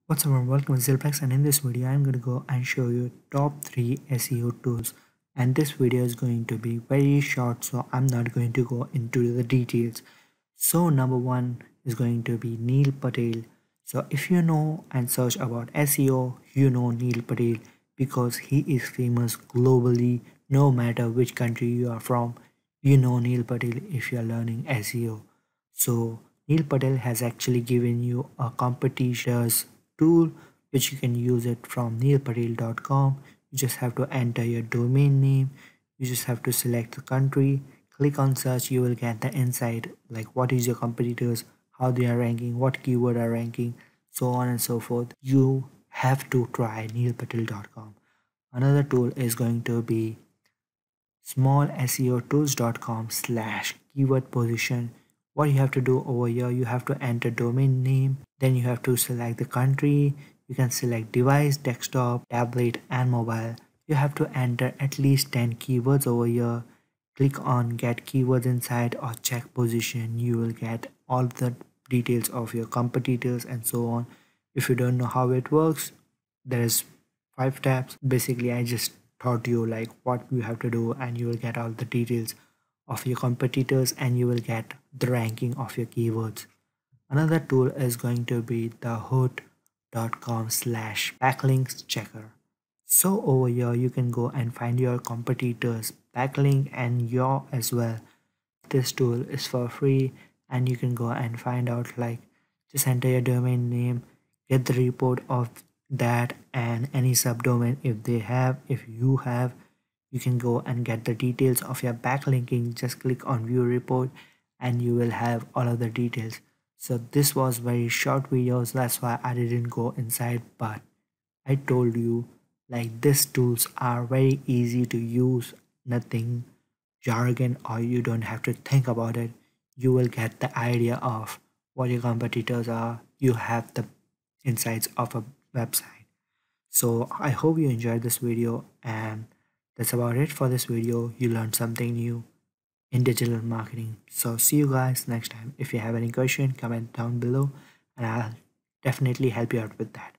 What's up everyone, welcome to ZealPlex, and in this video I'm going to go and show you top 3 SEO tools, and this video is going to be very short, so I'm not going to go into the details. So number 1 is going to be Neil Patel. So if you know and search about SEO, you know Neil Patel because he is famous globally. No matter which country you are from, you know Neil Patel if you are learning SEO. So Neil Patel has actually given you a competitors tool which you can use it from neilpatel.com. You just have to enter your domain name. You just have to select the country, click on search. You will get the insight like what is your competitors, how they are ranking, what keyword are ranking, so on and so forth. You have to try neilpatel.com. Another tool is going to be smallseotools.com/keyword position. What you have to do over here, you have to enter domain name, then you have to select the country. You can select device, desktop, tablet and mobile. You have to enter at least 10 keywords over here. Click on get keywords inside or check position. You will get all the details of your competitors and so on. If you don't know how it works, there is 5 tabs. Basically I just taught you like what you have to do, and you will get all the details of your competitors and you will get the ranking of your keywords. Another tool is going to be the hood.com/backlinks checker. So over here you can go and find your competitors backlink and your as well. This tool is for free and you can go and find out like just enter your domain name, get the report of that and any subdomain if you have. You can go and get the details of your backlinking. Just click on view report and you will have all of the details. So this was very short videos, that's why I didn't go inside, but I told you like these tools are very easy to use, nothing jargon or you don't have to think about it. You will get the idea of what your competitors are. You have the insights of a website. So I hope you enjoyed this video, and that's about it for this video. You learned something new in digital marketing. So see you guys next time. If you have any question, comment down below and I'll definitely help you out with that.